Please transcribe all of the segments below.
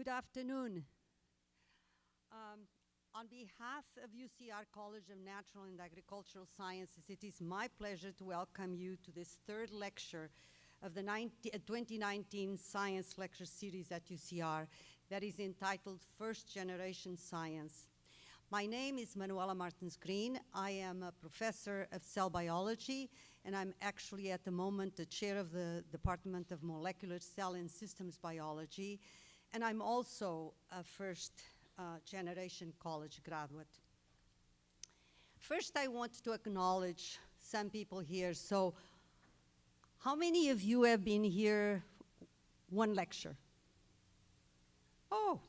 Good afternoon. On behalf of UCR College of Natural and Agricultural Sciences, it is my pleasure to welcome you to this third lecture of the 2019 Science Lecture Series at UCR that is entitled First Generation Science. My name is Manuela Martins-Green. I am a professor of cell biology, and I'm actually at the moment the chair of the Department of Molecular Cell and Systems Biology, and I'm also a first generation college graduate. First, I want to acknowledge some people here. So, how many of you have been here one lecture? Oh,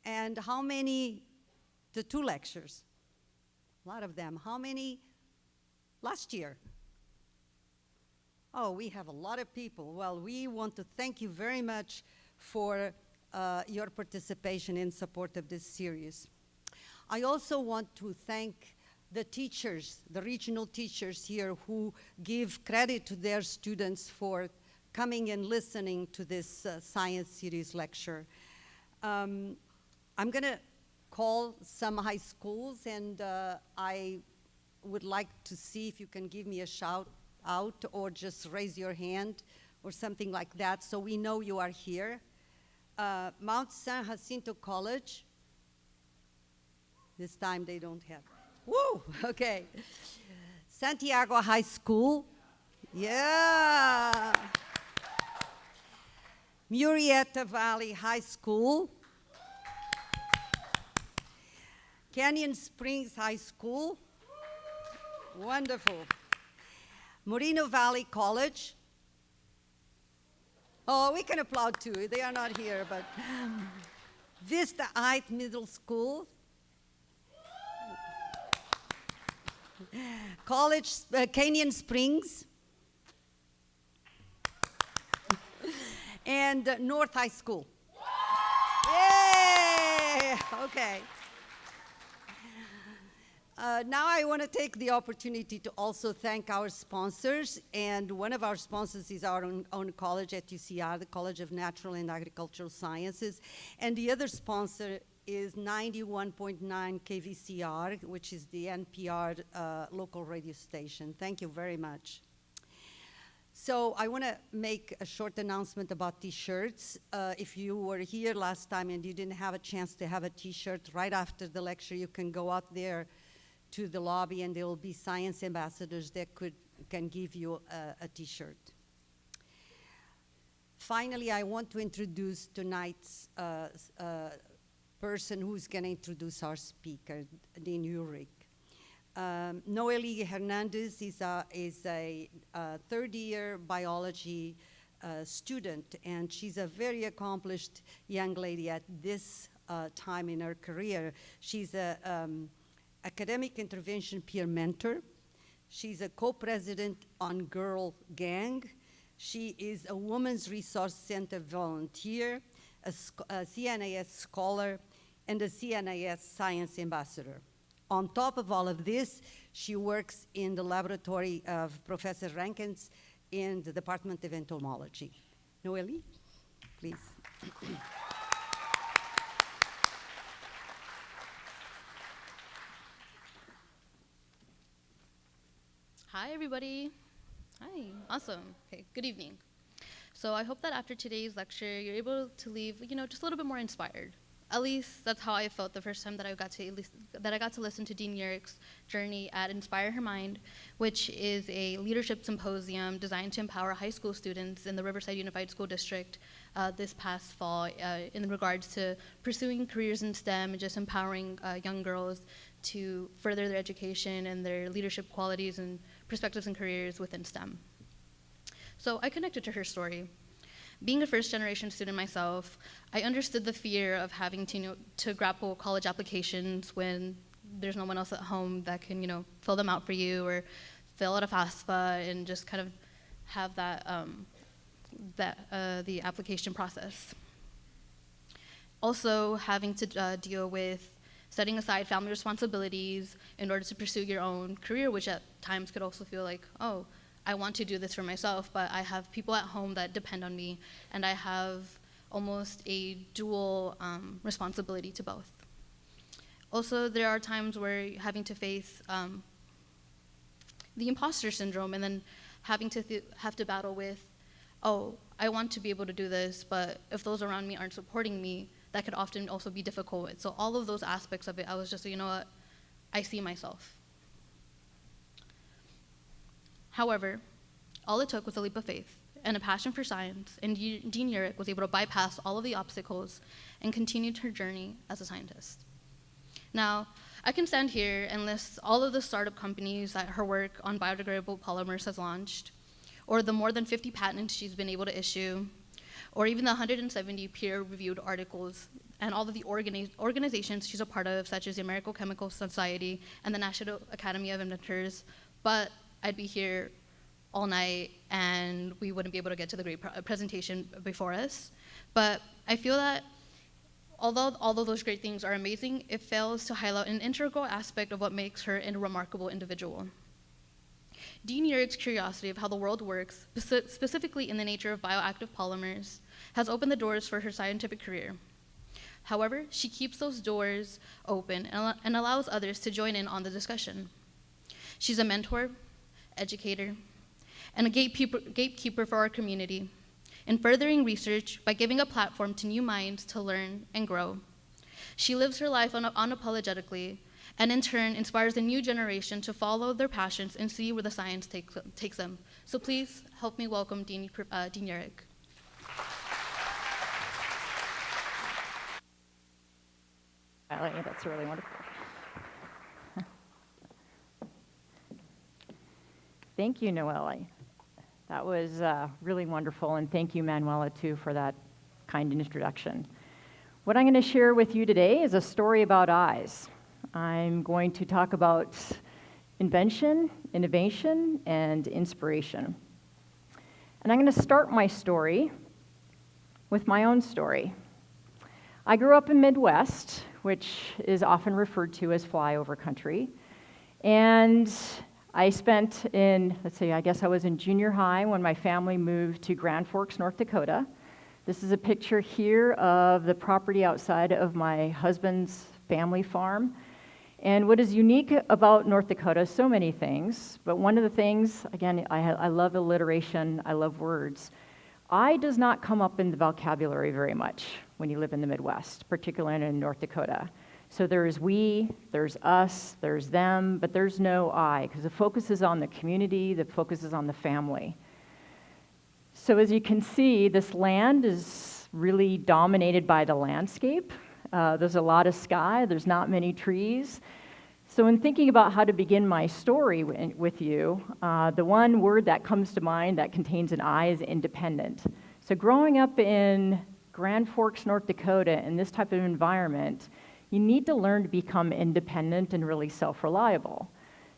and how many the two lectures? A lot of them. How many last year? Oh, we have a lot of people. Well, we want to thank you very much for your participation in support of this series. I also want to thank the teachers, the regional teachers here who give credit to their students for coming and listening to this science series lecture. I'm going to call some high schools, and I would like to see if you can give me a shout out or just raise your hand or something like that so we know you are here. Mount San Jacinto College. This time they don't have. Woo! Okay. Santiago High School. Yeah. Murrieta Valley High School. Canyon Springs High School. Wonderful. Moreno Valley College. Oh, we can applaud too. They are not here, but Vista Heights Middle School. College, Canyon Springs. And North High School. Yay! Okay. Now I want to take the opportunity to also thank our sponsors, and one of our sponsors is our own college at UCR, the College of Natural and Agricultural Sciences, and the other sponsor is 91.9 KVCR, which is the NPR local radio station. Thank you very much. So I want to make a short announcement about t-shirts. If you were here last time and you didn't have a chance to have a t-shirt, right after the lecture you can go out there to the lobby, and there will be science ambassadors that can give you a t-shirt. Finally, I want to introduce tonight's person who's going to introduce our speaker, Dean Uhrich. Noeli Hernandez is a third-year biology student, and she's a very accomplished young lady at this time in her career. She's a academic intervention peer mentor. She's a co-president on Girl Gang. She is a Women's Resource Center volunteer, a CNAS scholar, and a CNAS science ambassador. On top of all of this, she works in the laboratory of Professor Rankins in the Department of Entomology. Noeli, please. Hi, everybody. Hi, awesome. Okay, good evening. So I hope that after today's lecture, you're able to leave, just a little bit more inspired. At least that's how I felt the first time that I got to listen to Dean Uhrich's journey at Inspire Her Mind, which is a leadership symposium designed to empower high school students in the Riverside Unified School District this past fall in regards to pursuing careers in STEM and just empowering young girls to further their education and their leadership qualities and perspectives and careers within STEM. So I connected to her story. Being a first-generation student myself, I understood the fear of having to grapple college applications when there's no one else at home that can, fill them out for you or fill out a FAFSA and just kind of have the application process. Also, having to deal with setting aside family responsibilities in order to pursue your own career, which at times could also feel like, oh, I want to do this for myself, but I have people at home that depend on me, and I have almost a dual responsibility to both. Also, there are times where having to face the imposter syndrome and then having to have to battle with, oh, I want to be able to do this, but if those around me aren't supporting me, that could often also be difficult. So all of those aspects of it, I was just, you know what, I see myself. However, all it took was a leap of faith and a passion for science, and Dean Uhrich was able to bypass all of the obstacles and continued her journey as a scientist. Now, I can stand here and list all of the startup companies that her work on biodegradable polymers has launched, or the more than 50 patents she's been able to issue, or even the 170 peer-reviewed articles and all of the organizations she's a part of, such as the American Chemical Society and the National Academy of Inventors, but I'd be here all night and we wouldn't be able to get to the great presentation before us. But I feel that although all of those great things are amazing, it fails to highlight an integral aspect of what makes her a remarkable individual. Dean Uhrich's curiosity of how the world works, specifically in the nature of bioactive polymers, has opened the doors for her scientific career. However, she keeps those doors open and allows others to join in on the discussion. She's a mentor, educator, and a gatekeeper for our community, in furthering research by giving a platform to new minds to learn and grow. She lives her life unapologetically, and in turn inspires a new generation to follow their passions and see where the science takes them. So please help me welcome Dean Uhrich. That's really wonderful. Thank you, Noelle. That was really wonderful, and thank you, Manuela, too, for that kind introduction. What I'm going to share with you today is a story about eyes. I'm going to talk about invention, innovation, and inspiration. And I'm going to start my story with my own story. I grew up in Midwest, which is often referred to as flyover country, and I spent I guess I was in junior high when my family moved to Grand Forks, North Dakota. This is a picture here of the property outside of my husband's family farm. And what is unique about North Dakota, so many things, but one of the things, again, I love alliteration, I love words. I does not come up in the vocabulary very much when you live in the Midwest, particularly in North Dakota. So there's we, there's us, there's them, but there's no I, because the focus is on the community, the focus is on the family. So as you can see, this land is really dominated by the landscape. There's a lot of sky, there's not many trees. So in thinking about how to begin my story with you, the one word that comes to mind that contains an I is independent. So growing up in Grand Forks, North Dakota, in this type of environment, you need to learn to become independent and really self-reliable.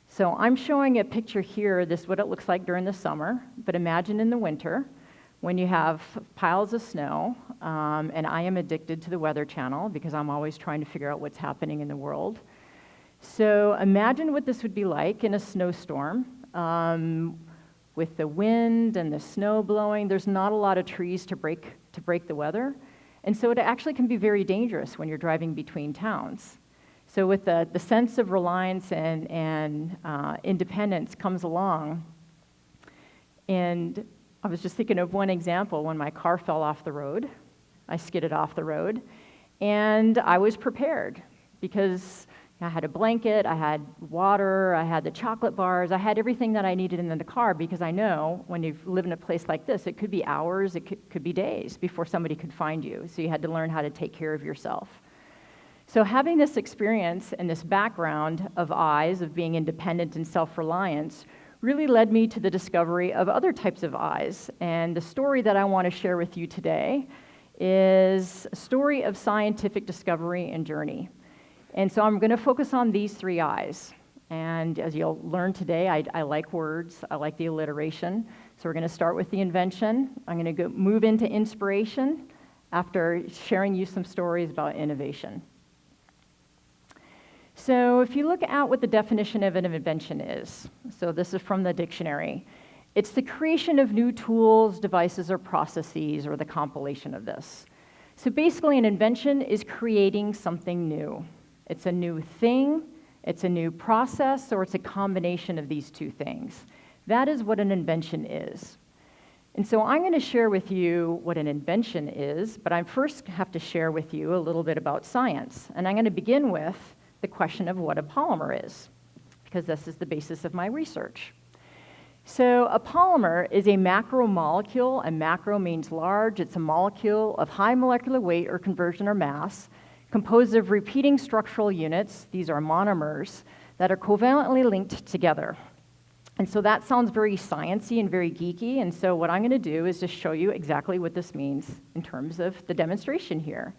So I'm showing a picture here. This is what it looks like during the summer, but imagine in the winter when you have piles of snow, and I am addicted to the Weather Channel because I'm always trying to figure out what's happening in the world. So imagine what this would be like in a snowstorm with the wind and the snow blowing. There's not a lot of trees to break the weather. And so it actually can be very dangerous when you're driving between towns. So with the sense of reliance and independence comes along. And I was just thinking of one example when my car fell off the road. I skidded off the road. And I was prepared because I had a blanket, I had water, I had the chocolate bars, I had everything that I needed in the car because I know when you live in a place like this, it could be hours, it could be days before somebody could find you. So you had to learn how to take care of yourself. So having this experience and this background of eyes, of being independent and self-reliance, really led me to the discovery of other types of eyes. And the story that I want to share with you today is a story of scientific discovery and journey. And so I'm going to focus on these three eyes. And as you'll learn today, I like words, I like the alliteration. So we're going to start with the invention. I'm going to move into inspiration after sharing you some stories about innovation. So if you look at what the definition of an invention is, so this is from the dictionary, it's the creation of new tools, devices, or processes, or the compilation of this. So basically, an invention is creating something new. It's a new thing, it's a new process, or it's a combination of these two things. That is what an invention is. And so I'm going to share with you what an invention is, but I first have to share with you a little bit about science. And I'm going to begin with the question of what a polymer is, because this is the basis of my research. So a polymer is a macromolecule, and macro means large. It's a molecule of high molecular weight or conversion or mass, composed of repeating structural units, these are monomers, that are covalently linked together. And so that sounds very sciencey and very geeky, and so what I'm going to do is just show you exactly what this means in terms of the demonstration here.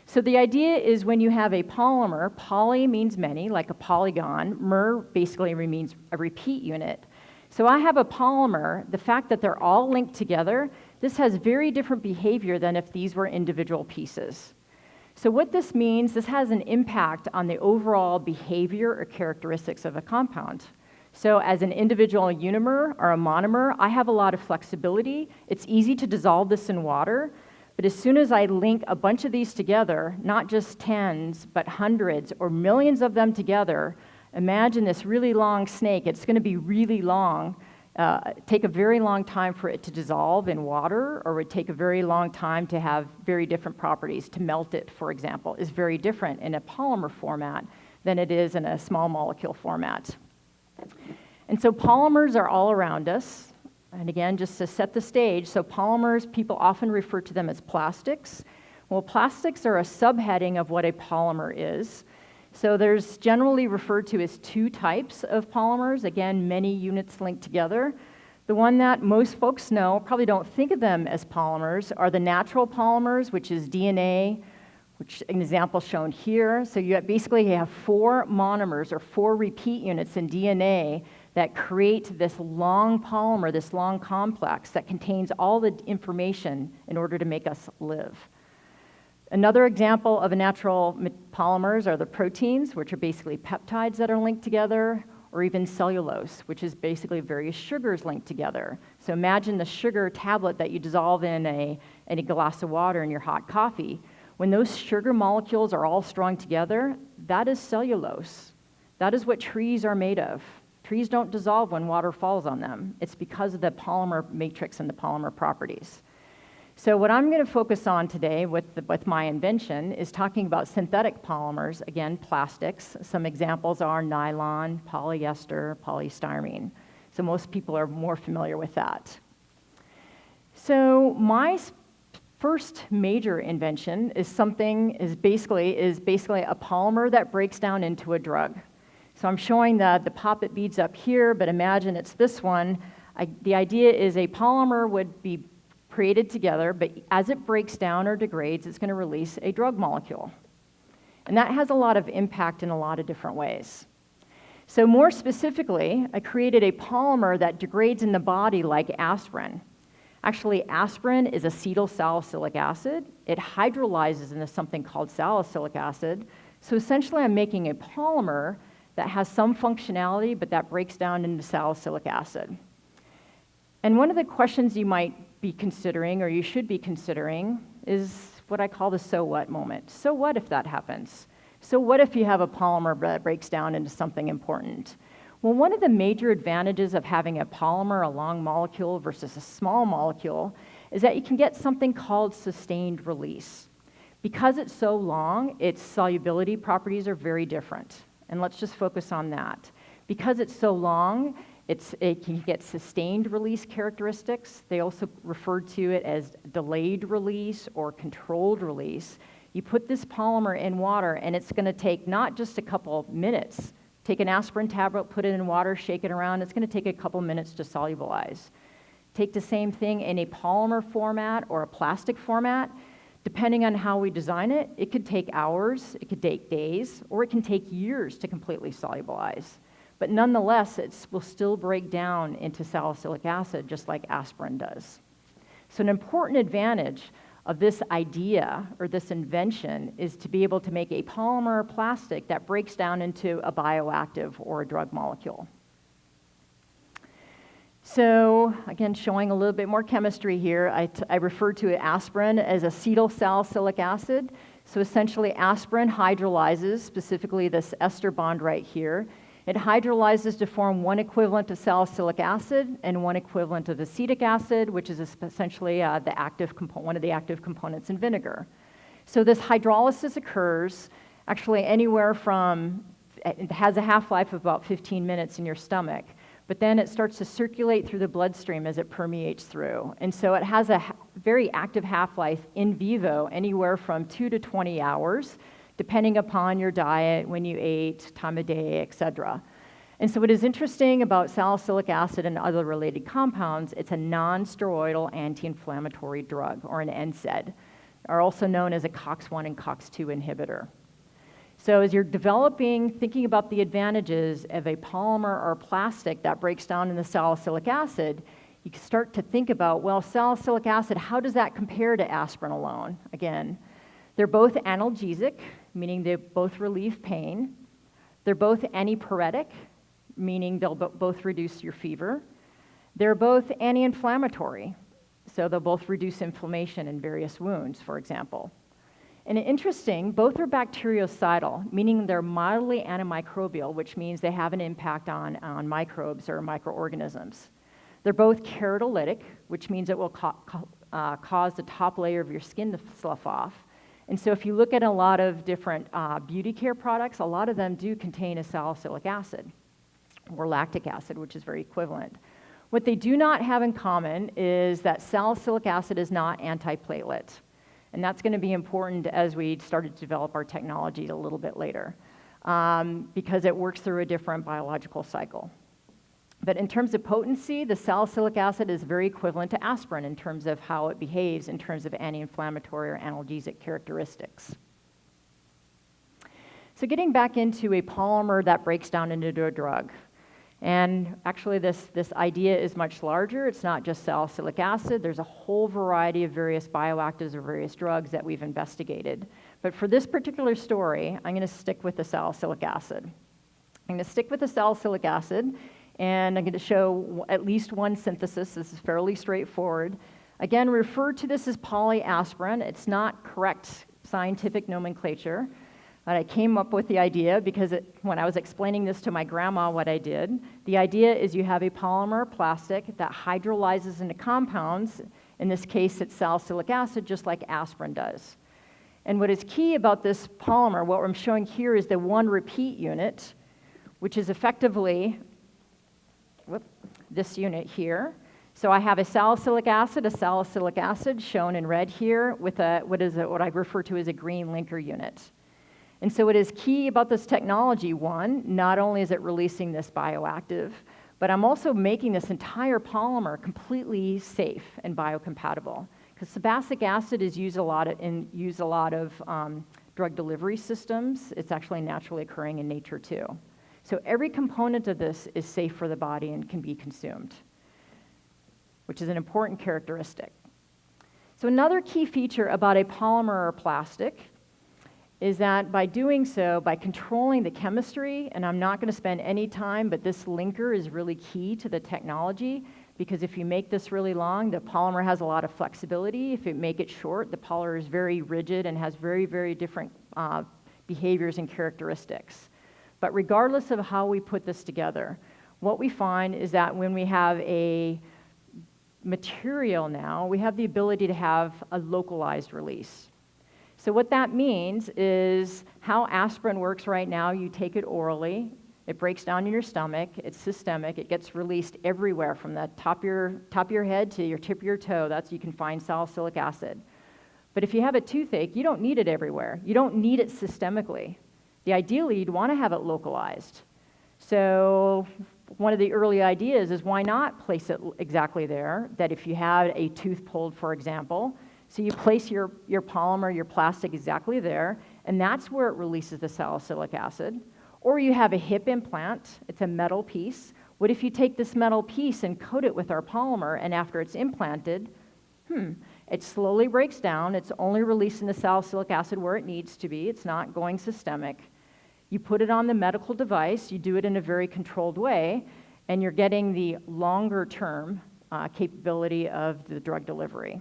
So the idea is when you have a polymer, poly means many, like a polygon, mer basically means a repeat unit. So I have a polymer, the fact that they're all linked together, this has very different behavior than if these were individual pieces. So what this means, this has an impact on the overall behavior or characteristics of a compound. So as an individual unimer or a monomer, I have a lot of flexibility. It's easy to dissolve this in water, but as soon as I link a bunch of these together, not just tens, but hundreds or millions of them together, imagine this really long snake. It's going to be really long, take a very long time for it to dissolve in water, or would take a very long time to have very different properties. To melt it, for example, is very different in a polymer format than it is in a small molecule format. And so polymers are all around us. And again, just to set the stage, so polymers, people often refer to them as plastics. Well, plastics are a subheading of what a polymer is. So there's generally referred to as two types of polymers, again, many units linked together. The one that most folks know, probably don't think of them as polymers, are the natural polymers, which is DNA, which an example shown here. So you basically have 4 monomers or 4 repeat units in DNA that create this long polymer, this long complex that contains all the information in order to make us live. Another example of a natural polymers are the proteins, which are basically peptides that are linked together, or even cellulose, which is basically various sugars linked together. So imagine the sugar tablet that you dissolve in a glass of water in your hot coffee. When those sugar molecules are all strung together, that is cellulose. That is what trees are made of. Trees don't dissolve when water falls on them. It's because of the polymer matrix and the polymer properties. So what I'm going to focus on today with my invention is talking about synthetic polymers, again, plastics. Some examples are nylon, polyester, polystyrene. So most people are more familiar with that. So my first major invention is basically a polymer that breaks down into a drug. So I'm showing the poppet beads up here, but imagine it's this one. The idea is a polymer would be created together, but as it breaks down or degrades, it's going to release a drug molecule. And that has a lot of impact in a lot of different ways. So more specifically, I created a polymer that degrades in the body like aspirin. Actually, aspirin is acetyl salicylic acid. It hydrolyzes into something called salicylic acid. So essentially, I'm making a polymer that has some functionality, but that breaks down into salicylic acid. And one of the questions you might be considering, or you should be considering, is what I call the so what moment. So what if that happens? So what if you have a polymer that breaks down into something important? Well, one of the major advantages of having a polymer, a long molecule versus a small molecule, is that you can get something called sustained release. Because it's so long, its solubility properties are very different. And let's just focus on that. Because it's so long, it can get sustained release characteristics. They also refer to it as delayed release or controlled release. You put this polymer in water, and it's going to take not just a couple minutes. Take an aspirin tablet, put it in water, shake it around. It's going to take a couple minutes to solubilize. Take the same thing in a polymer format or a plastic format. Depending on how we design it, it could take hours, it could take days, or it can take years to completely solubilize. But nonetheless, it will still break down into salicylic acid just like aspirin does. So an important advantage of this idea or this invention is to be able to make a polymer or plastic that breaks down into a bioactive or a drug molecule. So again, showing a little bit more chemistry here, I refer to aspirin as acetyl salicylic acid. So essentially aspirin hydrolyzes, specifically this ester bond right here. It hydrolyzes to form one equivalent of salicylic acid and one equivalent of acetic acid, which is essentially one of the active components in vinegar. So this hydrolysis occurs actually anywhere from, it has a half-life of about 15 minutes in your stomach, but then it starts to circulate through the bloodstream as it permeates through. And so it has a very active half-life in vivo, anywhere from 2 to 20 hours, depending upon your diet, when you ate, time of day, etc. And so what is interesting about salicylic acid and other related compounds, it's a non-steroidal anti-inflammatory drug, or an NSAID, are also known as a COX-1 and COX-2 inhibitor. So as you're thinking about the advantages of a polymer or plastic that breaks down in the salicylic acid, you can start to think about, well, salicylic acid, how does that compare to aspirin alone? Again, they're both analgesic, meaning they both relieve pain. They're both antipyretic, meaning they'll both reduce your fever. They're both anti-inflammatory, so they'll both reduce inflammation in various wounds, for example. And interesting, both are bactericidal, meaning they're mildly antimicrobial, which means they have an impact on microbes or microorganisms. They're both keratolytic, which means it will cause the top layer of your skin to slough off. And so if you look at a lot of different beauty care products, a lot of them do contain a salicylic acid or lactic acid, which is very equivalent. What they do not have in common is that salicylic acid is not antiplatelet. And that's going to be important as we started to develop our technology a little bit later, because it works through a different biological cycle. But in terms of potency, the salicylic acid is very equivalent to aspirin in terms of how it behaves in terms of anti-inflammatory or analgesic characteristics. So getting back into a polymer that breaks down into a drug. And actually this idea is much larger. It's not just salicylic acid. There's a whole variety of various bioactives or various drugs that we've investigated. But for this particular story, I'm going to stick with the salicylic acid. I'm going to stick with the salicylic acid, and I'm going to show at least one synthesis. This is fairly straightforward. Again, refer to this as PolyAspirin. It's not correct scientific nomenclature. But I came up with the idea because when I was explaining this to my grandma what I did, the idea is you have a polymer plastic that hydrolyzes into compounds. In this case, it's salicylic acid, just like aspirin does. And what is key about this polymer, what I'm showing here is the one repeat unit, which is effectively this unit here. So I have a salicylic acid shown in red here with what I refer to as a green linker unit. And so what is key about this technology, one, not only is it releasing this bioactive, but I'm also making this entire polymer completely safe and biocompatible. Because sebacic acid is used a lot of drug delivery systems. It's actually naturally occurring in nature too. So every component of this is safe for the body and can be consumed, which is an important characteristic. So another key feature about a polymer or plastic is that by doing so, by controlling the chemistry, and I'm not going to spend any time, but this linker is really key to the technology, because if you make this really long, the polymer has a lot of flexibility. If you make it short, the polymer is very rigid and has very, very different behaviors and characteristics. But regardless of how we put this together, what we find is that when we have a material now, we have the ability to have a localized release. So what that means is how aspirin works right now. You take it orally, it breaks down in your stomach, it's systemic, it gets released everywhere from the top of your head to your tip of your toe. That's you can find salicylic acid. But if you have a toothache, you don't need it everywhere. You don't need it systemically. Ideally, you'd want to have it localized. So one of the early ideas is why not place it exactly there, that if you had a tooth pulled, for example, so you place your polymer, your plastic exactly there, and that's where it releases the salicylic acid. Or you have a hip implant, it's a metal piece. What if you take this metal piece and coat it with our polymer, and after it's implanted, it slowly breaks down, it's only releasing the salicylic acid where it needs to be, it's not going systemic. You put it on the medical device, you do it in a very controlled way, and you're getting the longer-term capability of the drug delivery.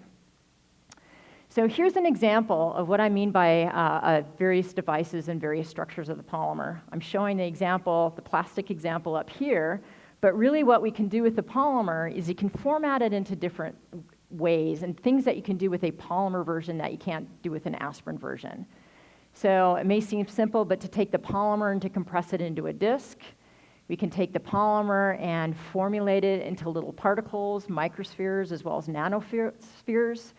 So here's an example of what I mean by various devices and various structures of the polymer. I'm showing the example, the plastic example up here, but really what we can do with the polymer is you can format it into different ways and things that you can do with a polymer version that you can't do with an aspirin version. So it may seem simple, but to take the polymer and to compress it into a disc, we can take the polymer and formulate it into little particles, microspheres, as well as nanospheres.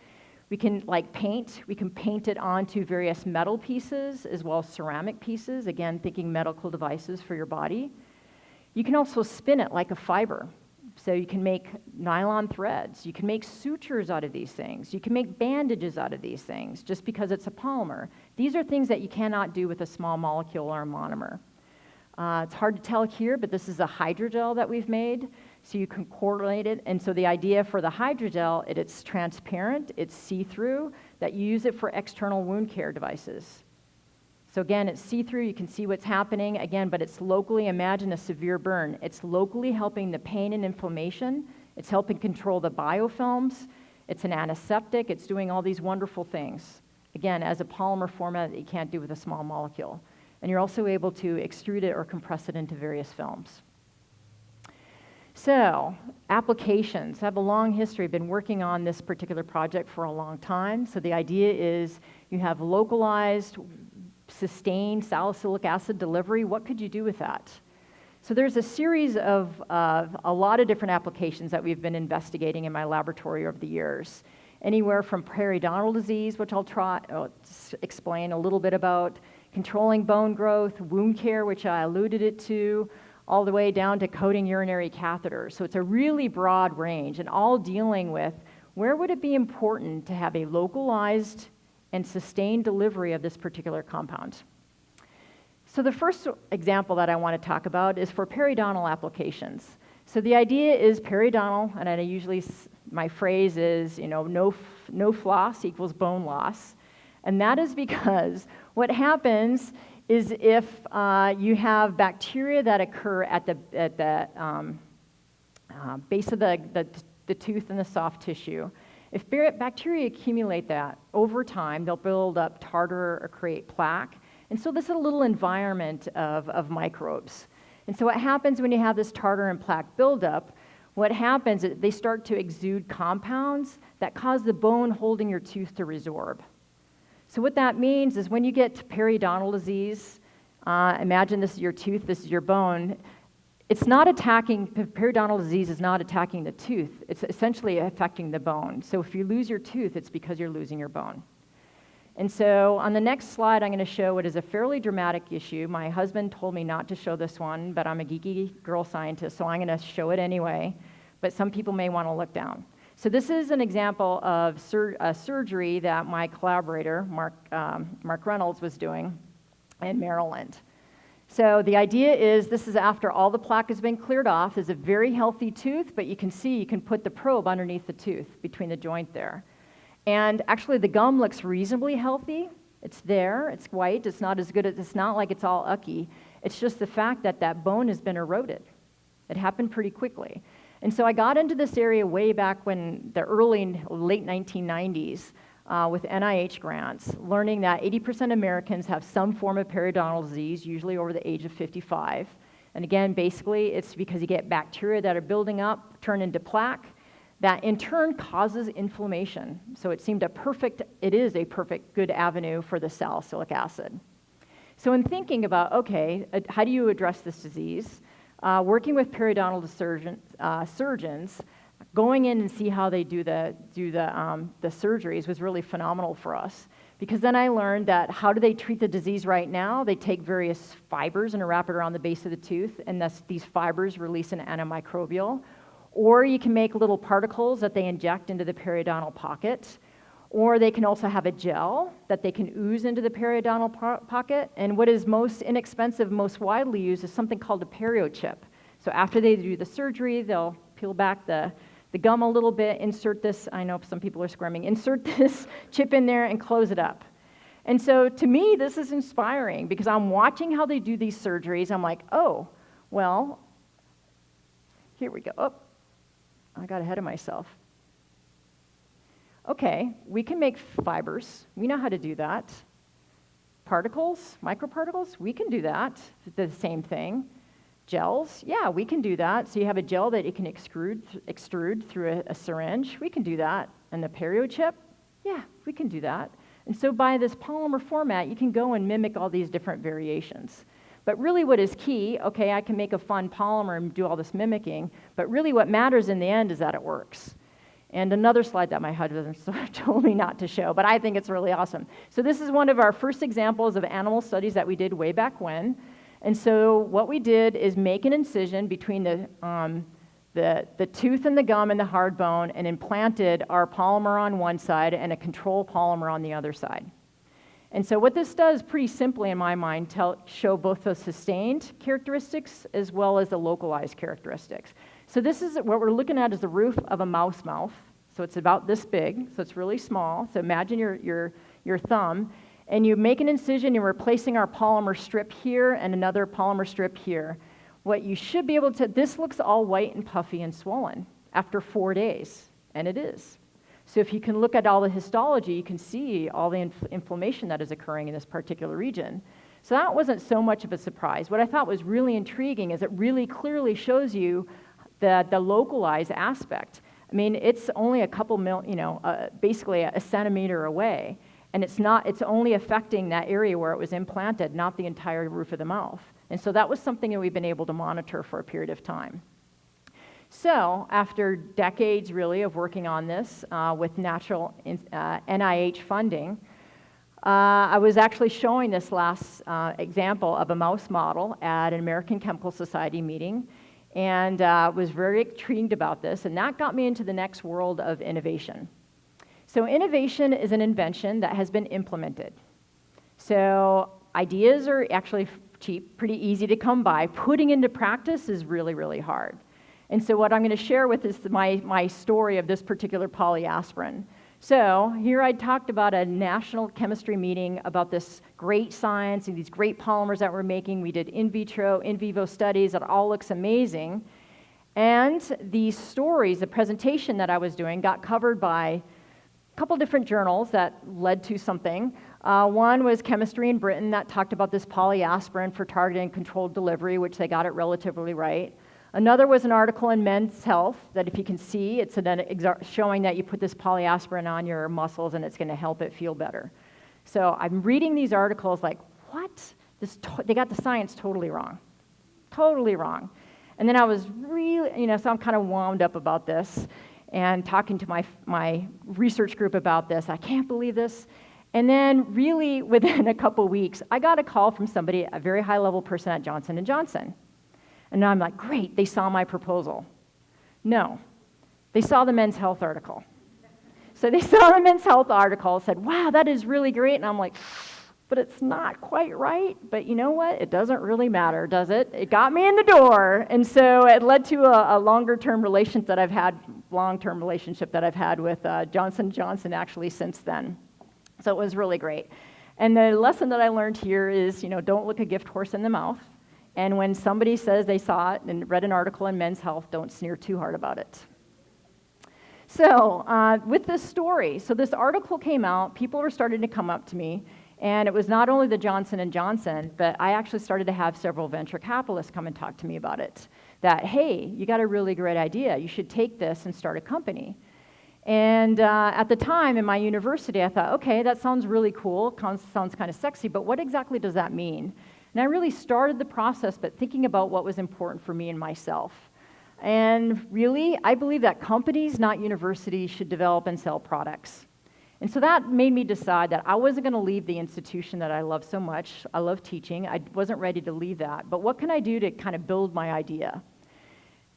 We can paint it onto various metal pieces as well as ceramic pieces, again, thinking medical devices for your body. You can also spin it like a fiber. So you can make nylon threads. You can make sutures out of these things. You can make bandages out of these things just because it's a polymer. These are things that you cannot do with a small molecule or a monomer. It's hard to tell here, but this is a hydrogel that we've made, so you can correlate it. And so the idea for the hydrogel, it's transparent, it's see-through, that you use it for external wound care devices. So again, it's see-through, you can see what's happening, again, but it's locally, imagine a severe burn. It's locally helping the pain and inflammation. It's helping control the biofilms. It's an antiseptic. It's doing all these wonderful things. Again, as a polymer format that you can't do with a small molecule. And you're also able to extrude it or compress it into various films. So, applications. I have a long history, been working on this particular project for a long time. So the idea is you have localized, sustained salicylic acid delivery. What could you do with that? So there's a series of a lot of different applications that we've been investigating in my laboratory over the years. Anywhere from periodontal disease, which I'll explain a little bit about, controlling bone growth, wound care, which I alluded it to, all the way down to coating urinary catheters. So it's a really broad range, and all dealing with where would it be important to have a localized and sustained delivery of this particular compound. So the first example that I want to talk about is for periodontal applications. So the idea is periodontal, and I usually, my phrase is, no floss equals bone loss. And that is because what happens is if you have bacteria that occur at the base of the tooth and the soft tissue, if bacteria accumulate that over time, they'll build up tartar or create plaque. And so this is a little environment of microbes. And so what happens when you have this tartar and plaque buildup, what happens is they start to exude compounds that cause the bone holding your tooth to resorb. So what that means is when you get to periodontal disease, imagine this is your tooth, this is your bone, it's not attacking, periodontal disease is not attacking the tooth, it's essentially affecting the bone. So if you lose your tooth, it's because you're losing your bone. And so on the next slide, I'm going to show what is a fairly dramatic issue. My husband told me not to show this one, but I'm a geeky girl scientist, so I'm going to show it anyway. But some people may want to look down. So this is an example of a surgery that my collaborator, Mark Reynolds, was doing in Maryland. So the idea is this is after all the plaque has been cleared off. It's a very healthy tooth, but you can see you can put the probe underneath the tooth, between the joint there. And actually the gum looks reasonably healthy. It's there, it's white, it's not as good as, it's not like it's all ucky. It's just the fact that that bone has been eroded. It happened pretty quickly. And so I got into this area way back when the late 1990s with NIH grants, learning that 80% of Americans have some form of periodontal disease, usually over the age of 55. And again, basically, it's because you get bacteria that are building up, turn into plaque, that in turn causes inflammation. So it seemed it is a perfect good avenue for the salicylic acid. So in thinking about, okay, how do you address this disease? Working with periodontal surgeons, going in and see how they do the surgeries was really phenomenal for us. Because then I learned that how do they treat the disease right now? They take various fibers and wrap it around the base of the tooth, and these fibers release an antimicrobial. Or you can make little particles that they inject into the periodontal pocket. Or they can also have a gel that they can ooze into the periodontal pocket. And what is most inexpensive, most widely used, is something called a periochip. So after they do the surgery, they'll peel back the gum a little bit, insert this, I know some people are squirming, insert this chip in there and close it up. And so to me, this is inspiring because I'm watching how they do these surgeries. I'm like, oh, well, Here we go. Oh, I got ahead of myself. Okay, we can make fibers. We know how to do that. Particles, microparticles, we can do that. The same thing. Gels, yeah, we can do that. So you have a gel that you can extrude through a syringe. We can do that. And the perio chip, yeah, we can do that. And so by this polymer format, you can go and mimic all these different variations. But really what is key, okay, I can make a fun polymer and do all this mimicking, but really what matters in the end is that it works. And another slide that my husband told me not to show, but I think it's really awesome. So this is one of our first examples of animal studies that we did way back when. And so what we did is make an incision between the tooth and the gum and the hard bone and implanted our polymer on one side and a control polymer on the other side. And so what this does pretty simply in my mind show both the sustained characteristics as well as the localized characteristics. So this is what we're looking at is the roof of a mouse mouth. So it's about this big, so it's really small. So imagine your thumb, and you make an incision, you're replacing our polymer strip here and another polymer strip here. What you should be able to, this looks all white and puffy and swollen after 4 days, and it is. So if you can look at all the histology, you can see all the inflammation that is occurring in this particular region. So that wasn't so much of a surprise. What I thought was really intriguing is it really clearly shows you the localized aspect. I mean, it's only a couple basically a centimeter away, and it's only affecting that area where it was implanted, not the entire roof of the mouth. And so that was something that we've been able to monitor for a period of time. So after decades, really, of working on this with natural NIH funding, I was actually showing this last example of a mouse model at an American Chemical Society meeting, and was very intrigued about this, and that got me into the next world of innovation. So innovation is an invention that has been implemented. So ideas are actually cheap, pretty easy to come by. Putting into practice is really, really hard. And so what I'm going to share with is my story of this particular PolyAspirin. So here I talked about a national chemistry meeting about this great science and these great polymers that we're making. We did in vitro, in vivo studies. It all looks amazing. And these stories, the presentation that I was doing, got covered by a couple different journals that led to something. One was Chemistry in Britain that talked about this PolyAspirin for targeted and controlled delivery, which they got it relatively right. Another was an article in Men's Health that if you can see, it's showing that you put this PolyAspirin on your muscles and it's going to help it feel better. So I'm reading these articles like, what? They got the science totally wrong. Totally wrong. And then I was really, so I'm kind of wound up about this and talking to my research group about this. I can't believe this. And then really within a couple weeks, I got a call from somebody, a very high-level person at Johnson & Johnson. And now I'm like, great, they saw my proposal. No, they saw the Men's Health article. So they saw the Men's Health article, said, wow, that is really great. And I'm like, but it's not quite right. But you know what? It doesn't really matter, does it? It got me in the door. And so it led to a long-term relationship that I've had with Johnson & Johnson actually since then. So it was really great. And the lesson that I learned here is, don't look a gift horse in the mouth. And when somebody says they saw it and read an article in Men's Health, don't sneer too hard about it. So with this story, so this article came out, people were starting to come up to me, and it was not only the Johnson & Johnson, but I actually started to have several venture capitalists come and talk to me about it. That, hey, you got a really great idea. You should take this and start a company. And at the time in my university, I thought, okay, that sounds really cool, sounds kind of sexy, but what exactly does that mean? And I really started the process, but thinking about what was important for me and myself. And really, I believe that companies, not universities, should develop and sell products. And so that made me decide that I wasn't going to leave the institution that I love so much. I love teaching. I wasn't ready to leave that. But what can I do to kind of build my idea?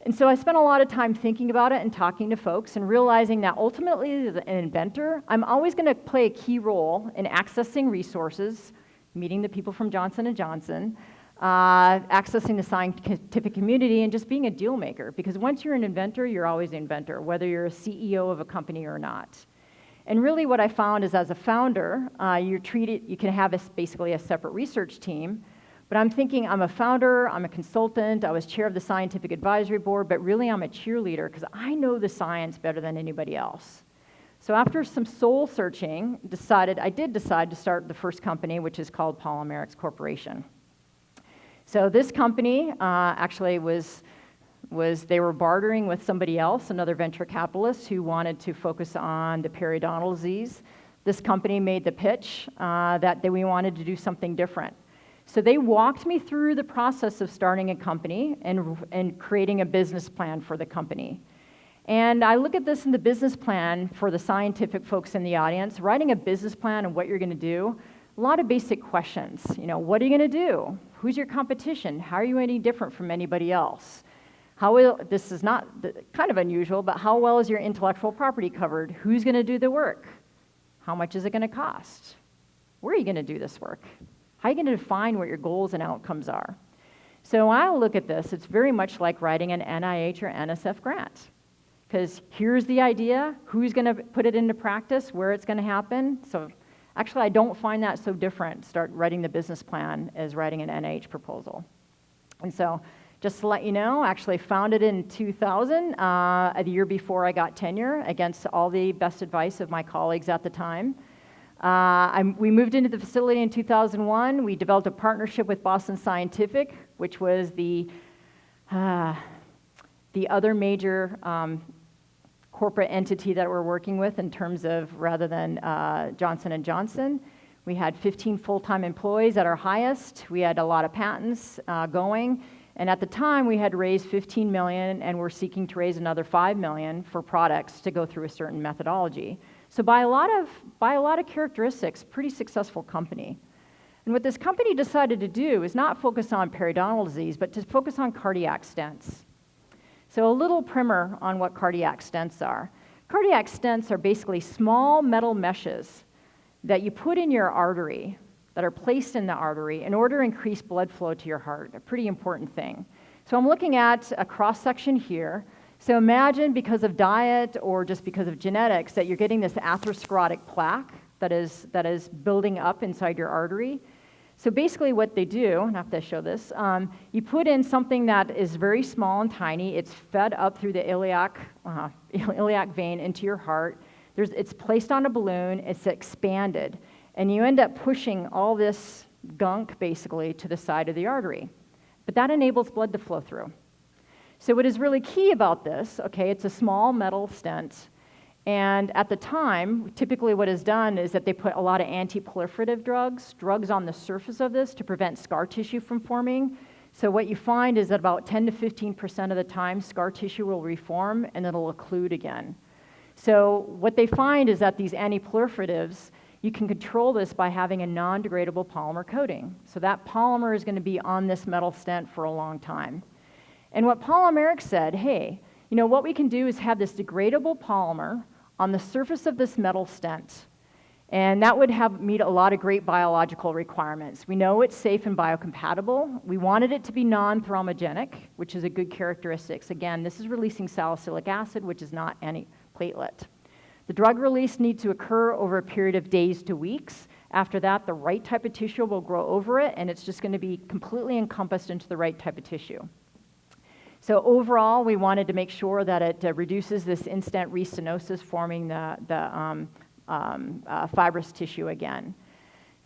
And so I spent a lot of time thinking about it and talking to folks and realizing that ultimately, as an inventor, I'm always going to play a key role in accessing resources, meeting the people from Johnson & Johnson, accessing the scientific community, and just being a deal maker. Because once you're an inventor, you're always an inventor, whether you're a CEO of a company or not. And really what I found is as a founder, you can have basically a separate research team, But I'm thinking I'm a founder, I'm a consultant, I was chair of the scientific advisory board, but really I'm a cheerleader because I know the science better than anybody else. So after some soul searching, I did decide to start the first company, which is called Polymerix Corporation. So this company actually they were bartering with somebody else, another venture capitalist who wanted to focus on the periodontal disease. This company made the pitch that we wanted to do something different. So they walked me through the process of starting a company and creating a business plan for the company. And I look at this in the business plan for the scientific folks in the audience, writing a business plan and what you're going to do, a lot of basic questions. What are you going to do? Who's your competition? How are you any different from anybody else? This is not kind of unusual, but how well is your intellectual property covered? Who's going to do the work? How much is it going to cost? Where are you going to do this work? How are you going to define what your goals and outcomes are? So when I look at this, it's very much like writing an NIH or NSF grant. Because here's the idea, who's going to put it into practice, where it's going to happen. So actually, I don't find that so different, start writing the business plan as writing an NIH proposal. And so just to let you know, actually founded in 2000, the year before I got tenure, against all the best advice of my colleagues at the time. We moved into the facility in 2001. We developed a partnership with Boston Scientific, which was the other major corporate entity that we're working with in terms of, rather than Johnson & Johnson. We had 15 full-time employees at our highest. We had a lot of patents going. And at the time, we had raised $15 million, and we're seeking to raise another $5 million for products to go through a certain methodology. So by a lot of characteristics, pretty successful company. And what this company decided to do is not focus on periodontal disease, but to focus on cardiac stents. So a little primer on what cardiac stents are. Cardiac stents are basically small metal meshes that you put in your artery, that are placed in the artery in order to increase blood flow to your heart, a pretty important thing. So I'm looking at a cross-section here. So imagine because of diet or just because of genetics that you're getting this atherosclerotic plaque that is building up inside your artery. So basically what they do, and I have to show this, you put in something that is very small and tiny. It's fed up through the iliac vein into your heart. It's placed on a balloon. It's expanded. And you end up pushing all this gunk, basically, to the side of the artery. But that enables blood to flow through. So what is really key about this, okay, it's a small metal stent. And at the time, typically what is done is that they put a lot of anti-proliferative drugs on the surface of this to prevent scar tissue from forming. So what you find is that about 10 to 15% of the time, scar tissue will reform and it'll occlude again. So what they find is that these anti-proliferatives, you can control this by having a non-degradable polymer coating. So that polymer is going to be on this metal stent for a long time. And what Polymerix said, hey, what we can do is have this degradable polymer on the surface of this metal stent. And that would meet a lot of great biological requirements. We know it's safe and biocompatible. We wanted it to be non-thromogenic, which is a good characteristic. Again, this is releasing salicylic acid, which is not any platelet. The drug release needs to occur over a period of days to weeks. After that, the right type of tissue will grow over it, and it's just going to be completely encompassed into the right type of tissue. So overall, we wanted to make sure that it reduces this in-stent restenosis, forming the fibrous tissue again.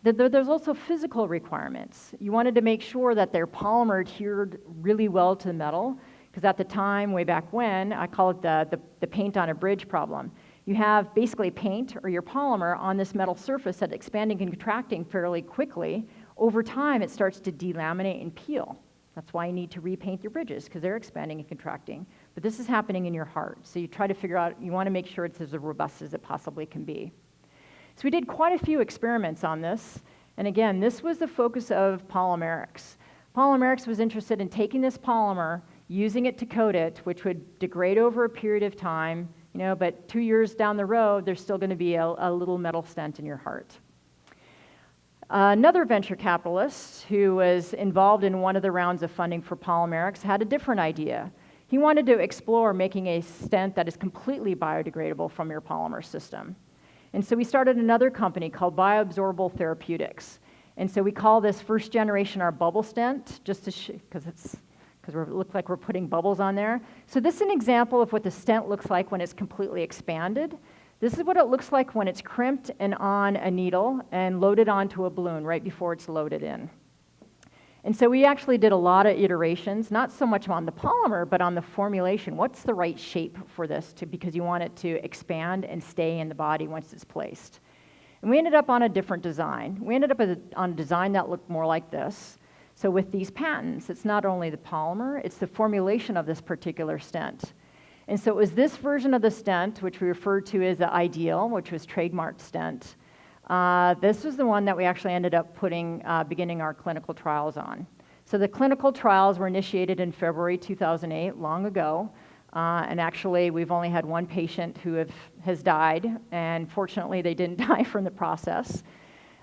There's also physical requirements. You wanted to make sure that their polymer adhered really well to the metal, because at the time, way back when, I call it the paint on a bridge problem. You have basically paint or your polymer on this metal surface that's expanding and contracting fairly quickly. Over time, it starts to delaminate and peel. That's why you need to repaint your bridges, because they're expanding and contracting. But this is happening in your heart. So you try to figure out, you want to make sure it's as robust as it possibly can be. So we did quite a few experiments on this. And again, this was the focus of Polymerix. Polymerix was interested in taking this polymer, using it to coat it, which would degrade over a period of time, but 2 years down the road, there's still going to be a little metal stent in your heart. Another venture capitalist who was involved in one of the rounds of funding for Polymerix had a different idea. He wanted to explore making a stent that is completely biodegradable from your polymer system. And so we started another company called Bioabsorbable Therapeutics. And so we call this first generation our bubble stent, just to because we look like we're putting bubbles on there. So this is an example of what the stent looks like when it's completely expanded. This is what it looks like when it's crimped and on a needle and loaded onto a balloon right before it's loaded in. And so we actually did a lot of iterations, not so much on the polymer, but on the formulation. What's the right shape for this because you want it to expand and stay in the body once it's placed. And we ended up on a different design. We ended up on a design that looked more like this. So with these patents, it's not only the polymer, it's the formulation of this particular stent. And so it was this version of the stent, which we referred to as the ideal, which was trademarked stent. This was the one that we actually ended up beginning our clinical trials on. So the clinical trials were initiated in February 2008, long ago. And actually, we've only had one patient who has died, and fortunately, they didn't die from the process.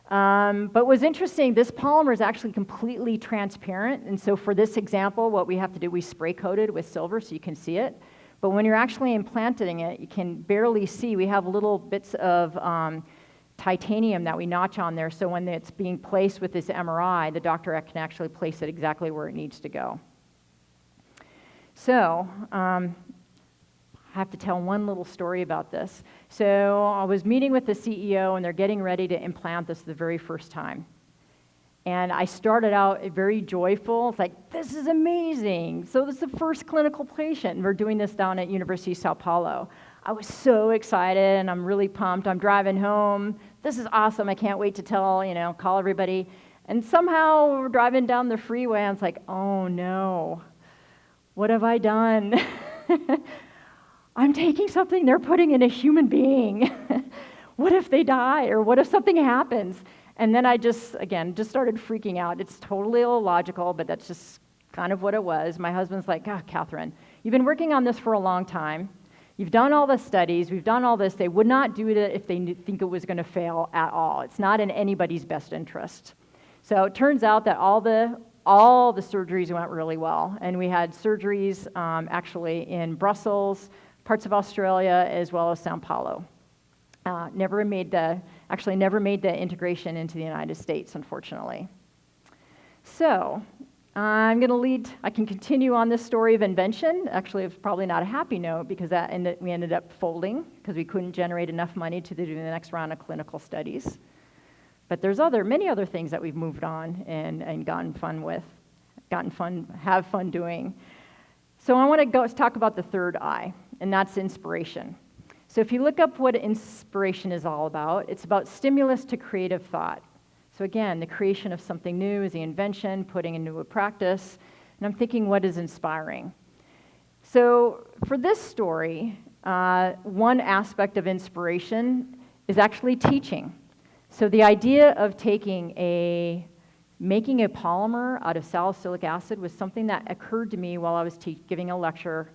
But what's interesting, this polymer is actually completely transparent, and so for this example, what we have to do, we spray coat it with silver so you can see it. But when you're actually implanting it, you can barely see. We have little bits of titanium that we notch on there, so when it's being placed with this MRI, the doctor can actually place it exactly where it needs to go. So, I have to tell one little story about this. So I was meeting with the CEO, and they're getting ready to implant this the very first time. And I started out very joyful. It's like, this is amazing. So this is the first clinical patient. And we're doing this down at University of Sao Paulo. I was so excited, and I'm really pumped. I'm driving home. This is awesome. I can't wait to call everybody. And somehow we're driving down the freeway, and it's like, oh no. What have I done? I'm taking something they're putting in a human being. What if they die? Or what if something happens? And then I just started freaking out. It's totally illogical, but that's just kind of what it was. My husband's like, Kathryn, you've been working on this for a long time. You've done all the studies. We've done all this. They would not do it if they think it was going to fail at all. It's not in anybody's best interest. So it turns out that all the surgeries went really well. And we had surgeries actually in Brussels, parts of Australia, as well as Sao Paulo. Never made the integration into the United States, unfortunately. So I can continue on this story of invention. Actually, it's probably not a happy note because we ended up folding because we couldn't generate enough money to do the next round of clinical studies. But there's many other things that we've moved on and have fun doing. So I want to talk about the third I, and that's inspiration. So if you look up what inspiration is all about, it's about stimulus to creative thought. So again, the creation of something new is the invention, putting into a practice, and I'm thinking, what is inspiring? So for this story, one aspect of inspiration is actually teaching. So the idea of making a polymer out of salicylic acid was something that occurred to me while I was giving a lecture,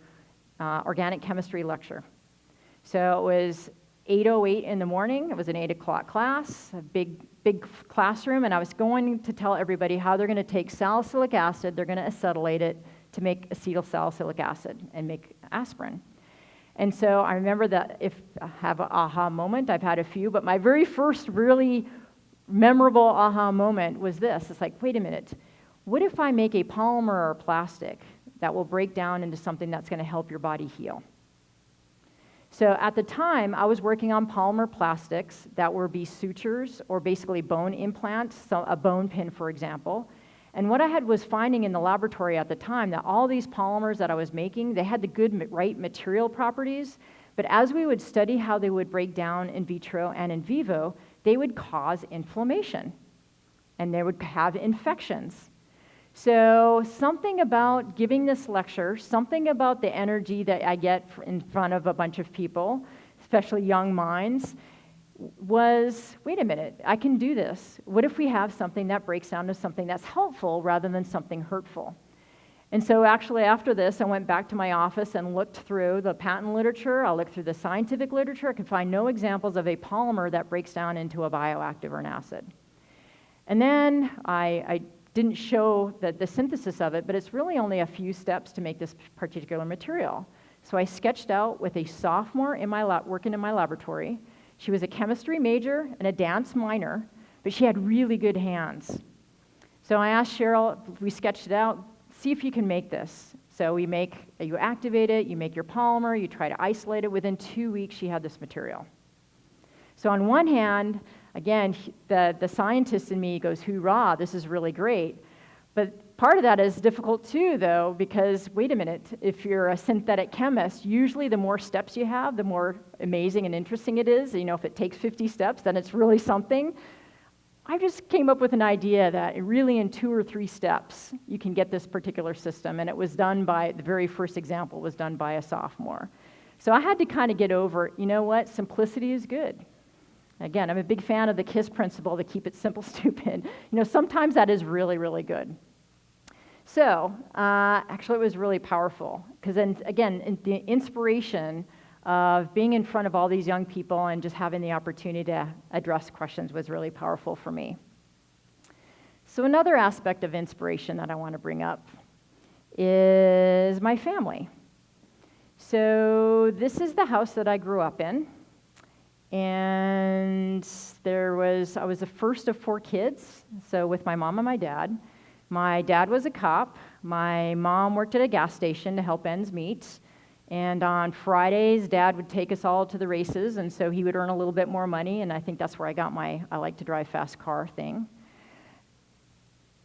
organic chemistry lecture. So it was 8:08 in the morning. It was an 8 o'clock class, a big classroom, and I was going to tell everybody how they're going to take salicylic acid, they're going to acetylate it to make acetyl salicylic acid and make aspirin. And so I remember that if I have an aha moment, I've had a few, but my very first really memorable aha moment was this. It's like, wait a minute, what if I make a polymer or plastic that will break down into something that's going to help your body heal? So at the time, I was working on polymer plastics that were sutures or basically bone implants, so a bone pin, for example. And what I was finding in the laboratory at the time, that all these polymers that I was making, they had the right material properties, but as we would study how they would break down in vitro and in vivo, they would cause inflammation, and they would have infections. So something about giving this lecture, something about the energy that I get in front of a bunch of people, especially young minds, was, wait a minute, I can do this. What if we have something that breaks down to something that's helpful rather than something hurtful? And so actually after this, I went back to my office and looked through the patent literature. I looked through the scientific literature. I could find no examples of a polymer that breaks down into a bioactive or an acid. And then I didn't show the synthesis of it, but it's really only a few steps to make this particular material. So I sketched out with a sophomore working in my laboratory. She was a chemistry major and a dance minor, but she had really good hands. So I asked Cheryl, we sketched it out, see if you can make this. So you activate it, you make your polymer, you try to isolate it. Within 2 weeks, she had this material. So on one hand, again, the scientist in me goes, hoorah, this is really great. But part of that is difficult too, though, because wait a minute, if you're a synthetic chemist, usually the more steps you have, the more amazing and interesting it is. You know, if it takes 50 steps, then it's really something. I just came up with an idea that really in 2 or 3 steps, you can get this particular system. And it was done by, the very first example was done by a sophomore. So I had to kind of get over, you know what, simplicity is good. Again, I'm a big fan of the KISS principle, to keep it simple, stupid. You know, sometimes that is really, really good. So, actually it was really powerful, because then, again, the inspiration of being in front of all these young people and just having the opportunity to address questions was really powerful for me. So another aspect of inspiration that I want to bring up is my family. So this is the house that I grew up in. And I was the first of 4 kids, so with my mom and my dad. My dad was a cop. My mom worked at a gas station to help ends meet. And on Fridays, Dad would take us all to the races, and so he would earn a little bit more money, and I think that's where I got my I like to drive fast car thing.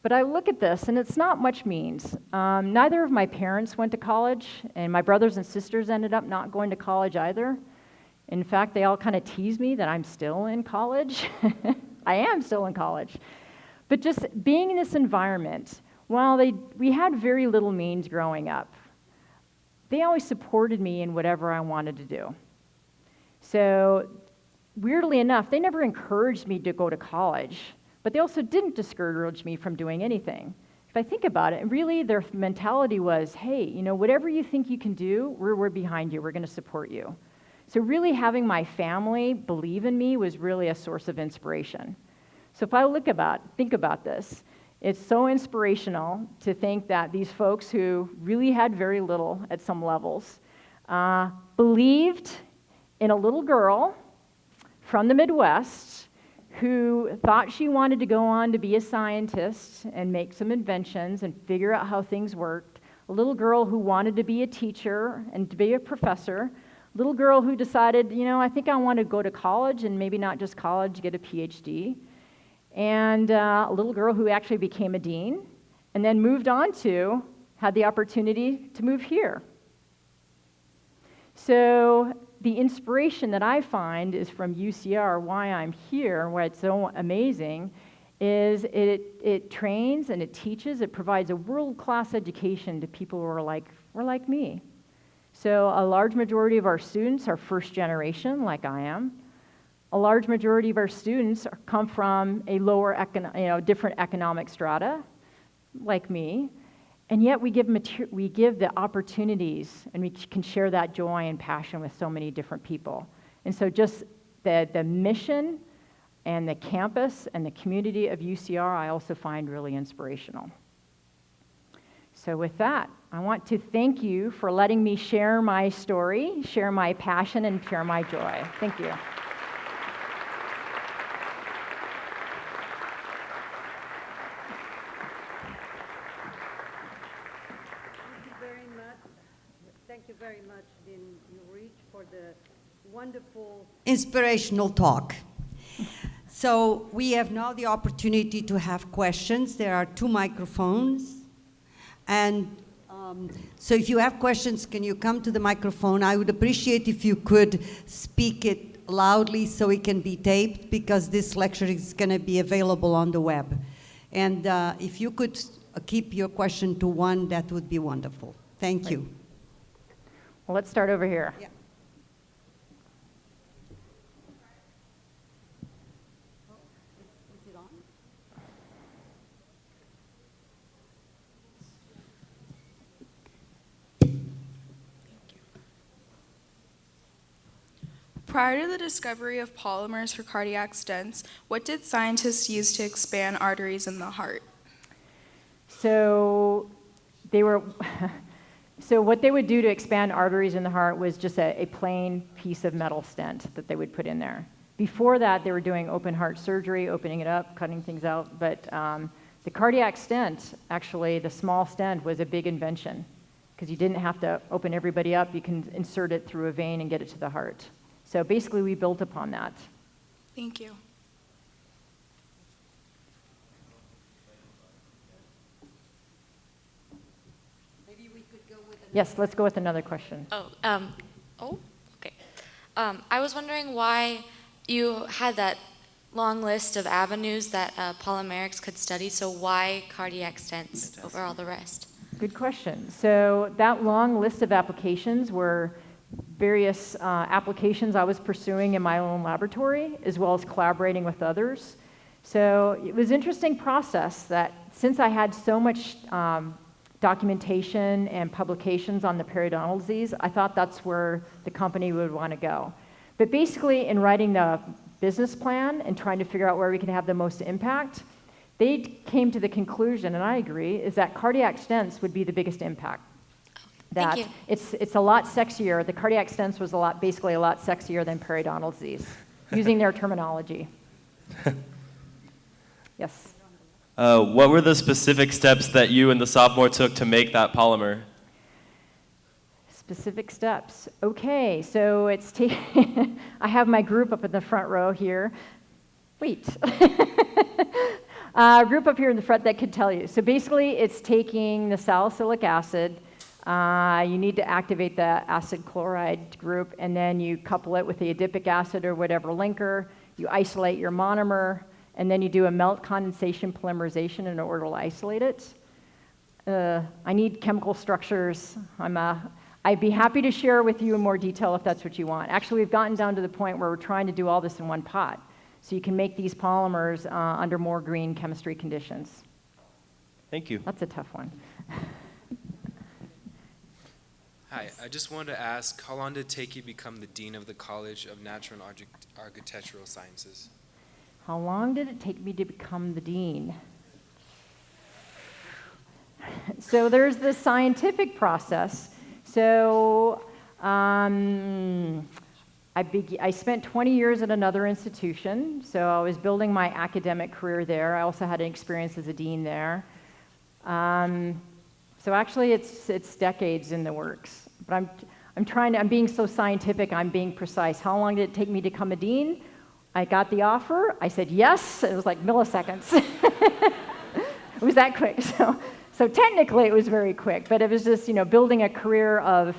But I look at this, and it's not much means. Neither of my parents went to college, and my brothers and sisters ended up not going to college either. In fact, they all kind of tease me that I'm still in college. I am still in college. But just being in this environment, while we had very little means growing up, they always supported me in whatever I wanted to do. So weirdly enough, they never encouraged me to go to college, but they also didn't discourage me from doing anything. If I think about it, really their mentality was, hey, you know, whatever you think you can do, we're behind you, we're going to support you. So really having my family believe in me was really a source of inspiration. So if I think about this, it's so inspirational to think that these folks who really had very little at some levels believed in a little girl from the Midwest who thought she wanted to go on to be a scientist and make some inventions and figure out how things worked, a little girl who wanted to be a teacher and to be a professor, a little girl who decided, you know, I think I want to go to college, and maybe not just college, get a PhD, and a little girl who actually became a dean, and then had the opportunity to move here. So the inspiration that I find is from UCR, why I'm here, why it's so amazing, is it trains and it teaches, it provides a world-class education to people who are like me. So a large majority of our students are first generation, like I am. A large majority of our students come from a lower, different economic strata, like me, and yet we give the opportunities, and we can share that joy and passion with so many different people. And so just the mission and the campus and the community of UCR, I also find really inspirational. So with that, I want to thank you for letting me share my story, share my passion, and share my joy. Thank you. Thank you very much, Dean Uhrich, for the wonderful, inspirational talk. So we have now the opportunity to have questions. There are 2 microphones. And so if you have questions, can you come to the microphone? I would appreciate if you could speak it loudly so it can be taped, because this lecture is going to be available on the web. And if you could keep your question to 1, that would be wonderful. Thank you. Well, let's start over here. Yeah. Is it on? Prior to the discovery of polymers for cardiac stents, what did scientists use to expand arteries in the heart? So what they would do to expand arteries in the heart was just a plain piece of metal stent that they would put in there. Before that, they were doing open heart surgery, opening it up, cutting things out. But the cardiac stent, actually, the small stent, was a big invention because you didn't have to open everybody up. You can insert it through a vein and get it to the heart. So basically, we built upon that. Thank you. Maybe we could go with Yes, let's go with another question. Okay. I was wondering why you had that long list of avenues that Polymerix could study, so why cardiac stents over all the rest? Good question. So that long list of applications were various applications I was pursuing in my own laboratory, as well as collaborating with others. So it was an interesting process that since I had so much documentation and publications on the periodontal disease, I thought that's where the company would want to go. But basically, in writing the business plan and trying to figure out where we can have the most impact, they came to the conclusion, and I agree, is that cardiac stents would be the biggest impact. That Thank you. it's a lot sexier. The cardiac stents was basically a lot sexier than periodontal disease, using their terminology. Yes. What were the specific steps that you and the sophomore took to make that polymer? Specific steps. Okay, so it's I have my group up in the front row here. Wait. Group up here in the front that could tell you. So basically, it's taking the salicylic acid. You need to activate the acid chloride group, and then you couple it with the adipic acid or whatever linker. You isolate your monomer, and then you do a melt condensation polymerization in order to isolate it. I need chemical structures. I'd be happy to share with you in more detail if that's what you want. Actually, we've gotten down to the point where we're trying to do all this in one pot. So you can make these polymers under more green chemistry conditions. Thank you. That's a tough one. Hi, I just wanted to ask, how long did it take you to become the Dean of the College of Natural and Architectural Sciences? How long did it take me to become the dean? So there's the scientific process. So I spent 20 years at another institution, so I was building my academic career there. I also had an experience as a dean there. So actually, it's decades in the works. But I'm being so scientific, I'm being precise. How long did it take me to become a dean? I got the offer. I said yes. It was like milliseconds. It was that quick. So technically, it was very quick. But it was just, building a career of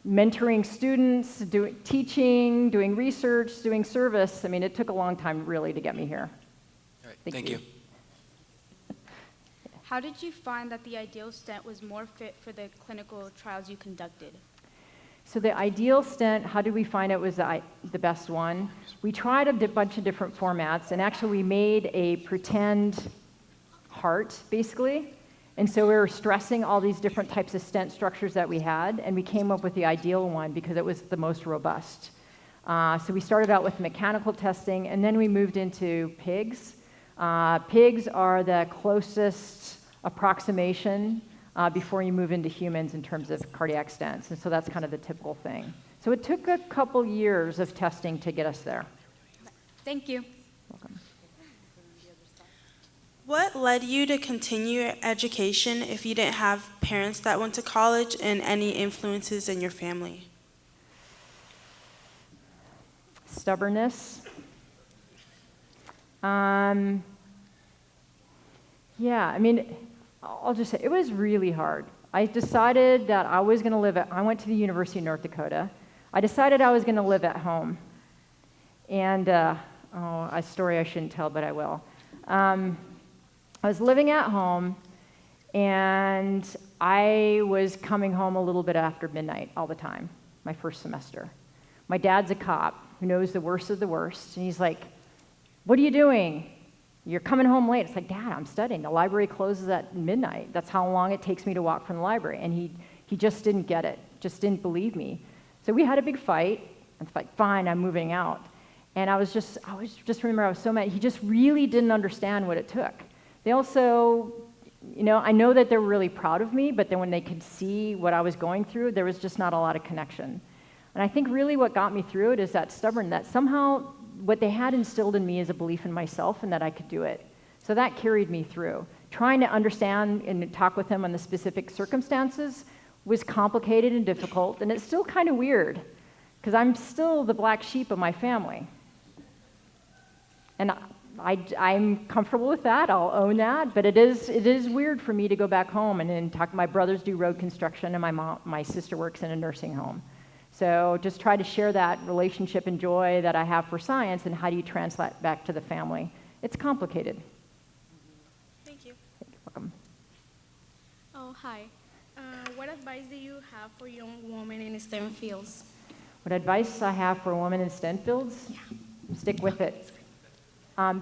mentoring students, teaching, doing research, doing service. I mean, it took a long time really to get me here. All right, thank you. How did you find that the ideal stent was more fit for the clinical trials you conducted? So the ideal stent, how did we find it was the best one? We tried a bunch of different formats, and actually we made a pretend heart, basically. And so we were stressing all these different types of stent structures that we had, and we came up with the ideal one because it was the most robust. So we started out with mechanical testing, and then we moved into pigs. Pigs are the closest approximation before you move into humans in terms of cardiac stents, and so that's kind of the typical thing. So it took a couple years of testing to get us there. Thank you. Welcome. What led you to continue your education if you didn't have parents that went to college and any influences in your family? Stubbornness. Yeah, I mean, I'll just say, it was really hard. I decided that I was going to I went to the University of North Dakota. I decided I was going to live at home. And, a story I shouldn't tell, but I will. I was living at home, and I was coming home a little bit after midnight all the time, my first semester. My dad's a cop who knows the worst of the worst, and he's like, "What are you doing? You're coming home late." It's like, "Dad, I'm studying. The library closes at midnight. That's how long it takes me to walk from the library." And he just didn't get it, just didn't believe me. So we had a big fight. It's like, fine, I'm moving out. And I was just remember I was so mad. He just really didn't understand what it took. They also, I know that they're really proud of me, but then when they could see what I was going through, there was just not a lot of connection. And I think really what got me through it is that somehow what they had instilled in me is a belief in myself and that I could do it. So that carried me through. Trying to understand and talk with them on the specific circumstances was complicated and difficult, and it's still kind of weird, because I'm still the black sheep of my family. And I'm comfortable with that, I'll own that, but it is weird for me to go back home and then talk. My brothers do road construction, and my sister works in a nursing home. So just try to share that relationship and joy that I have for science, and how do you translate back to the family? It's complicated. Thank you. You're welcome. Oh, hi. What advice do you have for young women in STEM fields? What advice I have for women in Stent fields? Stick with it.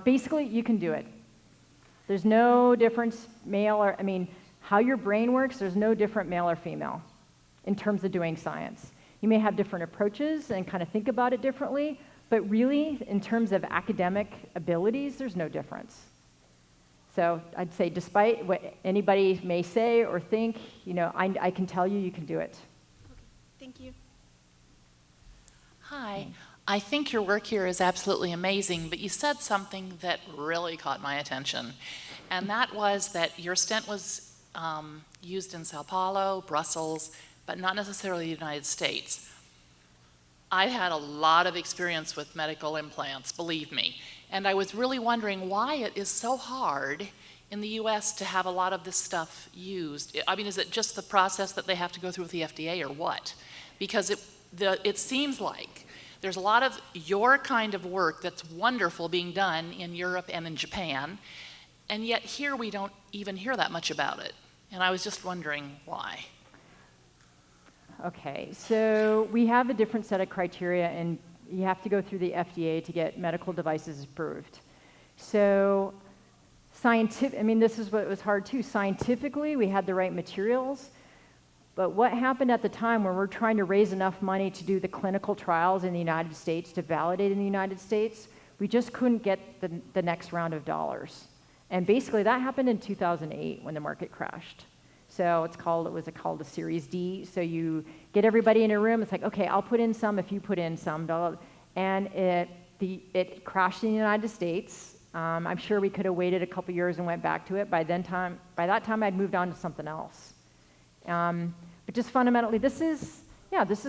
Basically, you can do it. There's no difference, how your brain works, there's no different male or female in terms of doing science. You may have different approaches and kind of think about it differently, but really, in terms of academic abilities, there's no difference. So I'd say, despite what anybody may say or think, I can tell you can do it. Thank you. Hi. I think your work here is absolutely amazing, but you said something that really caught my attention, and that was that your stent was used in Sao Paulo, Brussels, but not necessarily the United States. I've had a lot of experience with medical implants, believe me, and I was really wondering why it is so hard in the US to have a lot of this stuff used. I mean, is it just the process that they have to go through with the FDA, or what? Because it seems like there's a lot of your kind of work that's wonderful being done in Europe and in Japan, and yet here we don't even hear that much about it. And I was just wondering why. Okay, so we have a different set of criteria, and you have to go through the FDA to get medical devices approved. So this is what was hard too. Scientifically, we had the right materials, but what happened at the time when we're trying to raise enough money to do the clinical trials in the United States, to validate in the United States, we just couldn't get the next round of dollars. And basically that happened in 2008 when the market crashed. So it was called a Series D. So you get everybody in a room, it's like, okay, I'll put in some if you put in some, and it crashed in the United States. I'm sure we could have waited a couple years and went back to it. By that time I'd moved on to something else. But just fundamentally, this is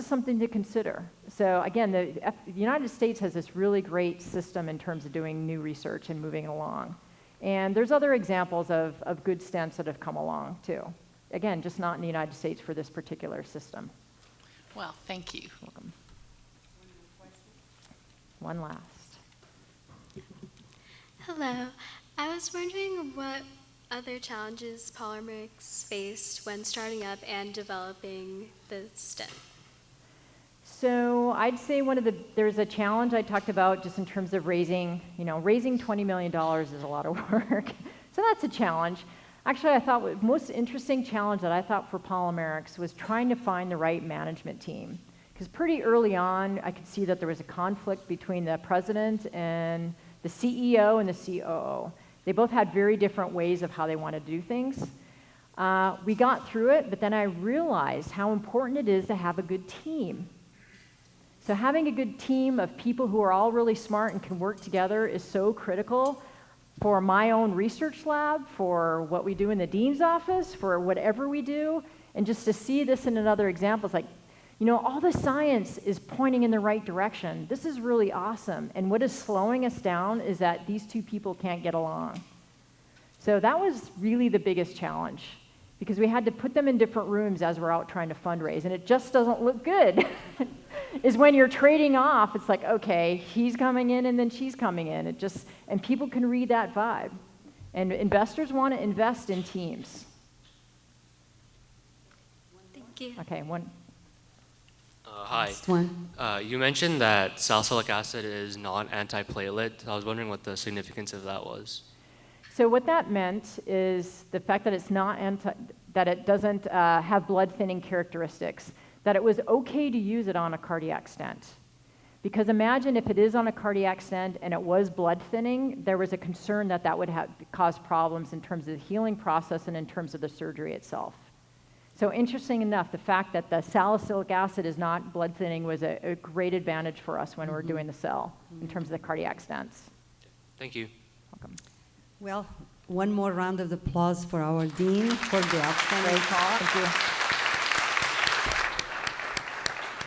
something to consider. So again, the United States has this really great system in terms of doing new research and moving along. And there's other examples of good stents that have come along too. Again, just not in the United States for this particular system. Well, thank you. Welcome. One last. Hello. I was wondering what other challenges Polymerix faced when starting up and developing the stent. So I'd say there's a challenge I talked about just in terms of raising $20 million is a lot of work. So that's a challenge. Actually, I thought the most interesting challenge that I thought for Polymerix was trying to find the right management team. Because pretty early on, I could see that there was a conflict between the president and the CEO and the COO. They both had very different ways of how they wanted to do things. We got through it, but then I realized how important it is to have a good team. So having a good team of people who are all really smart and can work together is so critical for my own research lab, for what we do in the dean's office, for whatever we do. And just to see this in another example, it's like, all the science is pointing in the right direction. This is really awesome. And what is slowing us down is that these two people can't get along. So that was really the biggest challenge, because we had to put them in different rooms as we're out trying to fundraise, and it just doesn't look good. Is when you're trading off, it's like, okay, he's coming in and then she's coming in. And people can read that vibe. And investors want to invest in teams. Thank you. Okay, one. Hi. You mentioned that salicylic acid is not antiplatelet. I was wondering what the significance of that was. So what that meant is the fact that that it doesn't have blood thinning characteristics, that it was okay to use it on a cardiac stent. Because imagine if it is on a cardiac stent and it was blood thinning, there was a concern that would cause problems in terms of the healing process and in terms of the surgery itself. So interesting enough, the fact that the salicylic acid is not blood thinning was a great advantage for us when we're doing the cell in terms of the cardiac stents. Thank you. Welcome. Well, one more round of applause for our dean for the outstanding talk. Thank you.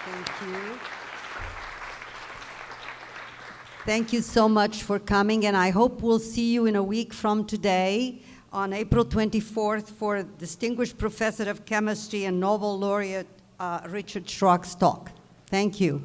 Thank you. Thank you so much for coming, and I hope we'll see you in a week from today on April 24th for Distinguished Professor of Chemistry and Nobel Laureate Richard Schrock's talk. Thank you.